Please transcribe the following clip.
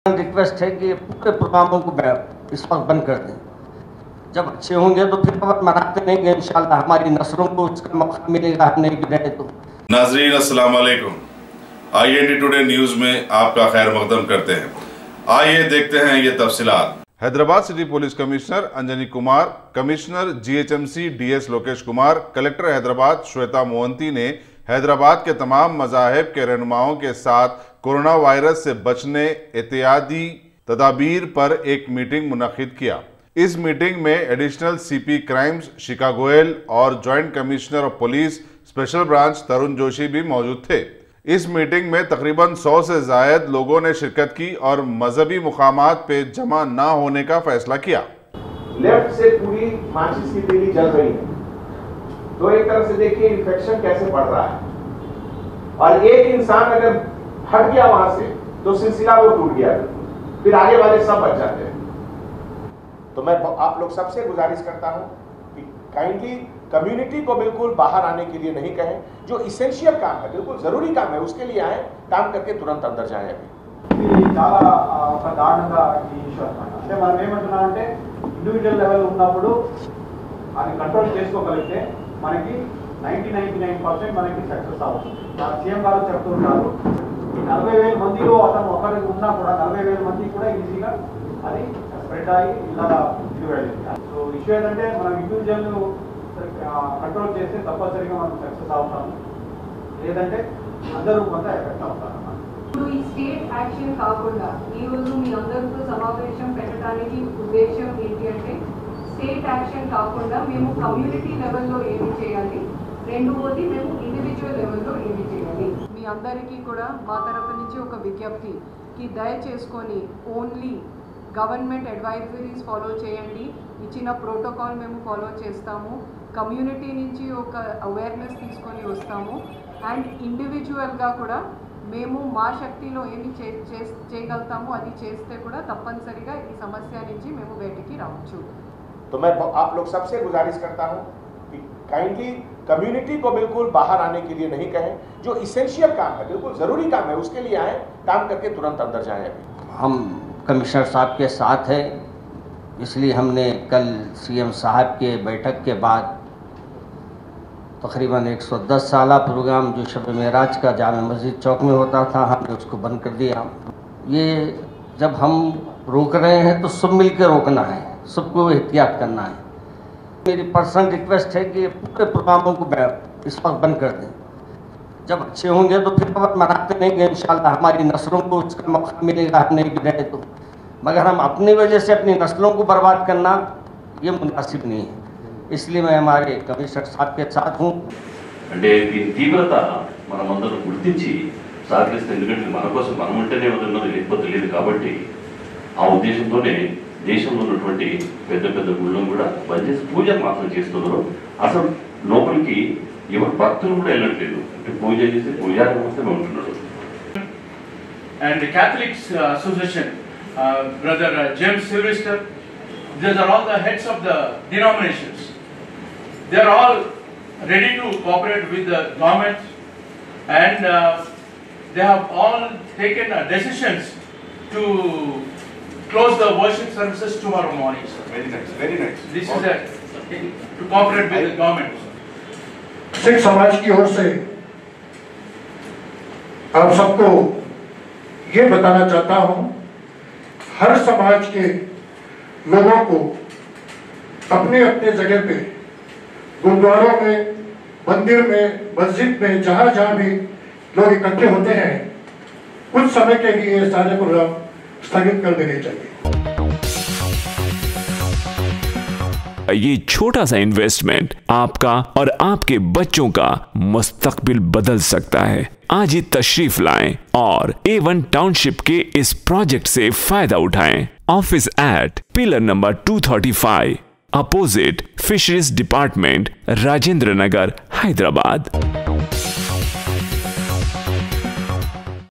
Request है कि पूरे प्रोग्रामों को इस वक्त बंद कर दें। जब अच्छे होंगे तो फिर मनाते रहेंगे, इंशाल्लाह हमारी नस्लों को उसका मौका मिलेगा, हम नहीं भी रहे तो। नाजरीन अस्सलाम वालेकुम, IND टुडे न्यूज में आपका खैर मकदम करते हैं। आइए देखते हैं ये तफसीलात। Hyderabad city police commissioner Anjani Kumar, commissioner GHMC DS Lokesh Kumar, collector Hyderabad Shweta Mohanty ने हैदराबाद के तमाम मज़ाहिब के रहनुमाओं के साथ कोरोना वायरस से बचने एहतियाती तदाबीर पर एक मीटिंग मुनक्किद किया। इस मीटिंग में additional CP crimes Shikha Goyal और joint commissioner of police special branch Tarun Joshi भी मौजूद थे। इस मीटिंग में तकरीबन 100 से जायद लोगों ने शिरकत की और मजहबी मुकामात पे जमा ना होने का फैसला किया। लेफ्ट से पूरी माचिस की तीली जल रही है, तो एक तरह से देखिए इन्फेक्शन कैसे बढ़ रहा है, और एक इंसान अगर हट गया वहां से तो सिलसिला वो टूट गया, फिर आगे वाले सब बच जाते हैं। तो मैं आप लोग सबसे गुजारिश करता हूं कि काइंडली कम्युनिटी को बिल्कुल बाहर आने के लिए नहीं कहें। जो इसेंशियल काम है, बिल्कुल जरूरी काम है, उसके लिए आए, काम करके तुरंत अंदर जाएं। अभी చాలా ఒక దారుణంగా ఈ ఇష్యూ అన్నమాట. అంటే మనం ఏమంటున్నాం అంటే ఇండివిజువల్ లెవెల్ ఉన్నప్పుడు అది కంట్రోల్ చేసుకోగలిగితే మనకి 99% మనకి సక్సెస్ అవుతుంది. సీఎం గారు చెప్తుంటారు ఈ 40,000 మందిలో అతను ఒకరికి ఉన్నా కూడా 40,000 మంది కూడా ఈజీగా అది స్ప్రెడ్ అయ్యి ఇలా ఇది వెళ్ళింది. సో ఇష్యూ ఏంటంటే మనం ఇండివిజువల్ కంట్రోల్ చేస్తే తప్పనిసరిగా మనం సక్సెస్ అవుతాము, లేదంటే అందరూ కొంత ఎఫెక్ట్ అవుతారు. ఈ స్టేట్ యాక్షన్ కాకుండా ఈ రోజు మీ అందరితో సమావేశం పెట్టడానికి ఉద్దేశం ఏంటి అంటే స్టేట్ యాక్షన్ కాకుండా మేము కమ్యూనిటీ లెవెల్లో ఏమి చేయాలి, రెండోది మేము ఇండివిజువల్ లెవెల్లో ఏమి చేయాలి. మీ అందరికీ కూడా మా తరఫు నుంచి ఒక విజ్ఞప్తి కి దయచేసుకొని ఓన్లీ గవర్నమెంట్ అడ్వైజరీస్ ఫాలో చేయండి. ఇచ్చిన ప్రోటోకాల్ మేము ఫాలో చేస్తాము, కమ్యూనిటీ నుంచి ఒక అవేర్నెస్ తీసుకొని వస్తాము, అండ్ ఇండివిజువల్గా కూడా మేము మా శక్తిలో ఏమి చేయగలుగుతామో అది చేస్తే కూడా తప్పనిసరిగా ఈ సమస్య నుంచి మేము బయటికి రావచ్చు. तो मैं आप लोग सबसे गुजारिश करता हूं कि काइंडली कम्युनिटी को बिल्कुल बाहर आने के लिए नहीं कहें। जो इसेंशियल काम है, बिल्कुल जरूरी काम है, उसके लिए आए, काम करके तुरंत अंदर जाएं। हम कमिश्नर साहब के साथ हैं, इसलिए हमने कल CM साहब के बैठक के बाद तकरीबन 110 साला प्रोग्राम जो शब मेराज का जामा मस्जिद चौक में होता था, हमने उसको बंद कर दिया। ये जब हम रोक रहे हैं तो सब मिलकर रोकना है, सबको एहतियात करना है। मेरी पर्सनल रिक्वेस्ट है कि पूरे प्रोग्रामों को इस वक्त बंद कर दें। जब अच्छे होंगे तो फिर मनाते रहेंगे, इंशाल्लाह हमारी नस्लों को उसका मौका मिलेगा, हम नहीं भी रहे तो। मगर हम अपनी वजह से अपनी नस्लों को बर्बाद करना ये मुनासिब नहीं है, इसलिए मैं हमारे कमिश्नर साहब के साथ हूँ। అంటే దీని తీవ్రత మనమందరం గుర్తించి సహకరిస్తే, ఎందుకంటే మన కోసం మనం ఉంటేనే ఉన్నది, లేకపోతే లేదు. కాబట్టి ఆ ఉద్దేశంతోనే దేశంలో ఉన్నటువంటి పెద్ద పెద్ద గుళ్ళను కూడా బంద్ చేసి పూజలు మాత్రం చేస్తున్నారు. అసలు లోపలికి ఎవరు భక్తులు కూడా వెళ్ళట్లేదు, అంటే పూజ చేసి పూజారి మాత్రమే ఉంటున్నారు. And the Catholics Association, Brother James Sylvester, these are all the heads of the denominations. They are all ready to cooperate with the government, and they have all taken decisions to close the worship services tomorrow morning. Very nice, very nice. This is to cooperate with the government. Sikh समाज की ओर से आप सबको ये बताना चाहता हूं, हर समाज के लोगों को अपने अपने जगह पे, गुरुद्वारों में, मंदिर में, मस्जिद में, जहां जहां भी लोग इकट्ठे होते हैं, कुछ समय के लिए सारे प्रोग्राम स्थगित कर देने चाहिए। ये छोटा सा इन्वेस्टमेंट आपका और आपके बच्चों का मुस्तकबिल बदल सकता है। आज ही तशरीफ लाएं और A1 टाउनशिप के इस प्रोजेक्ट से फायदा उठाएं। Office at pillar number 235 opposite fisheries department, Rajendra Nagar, Hyderabad.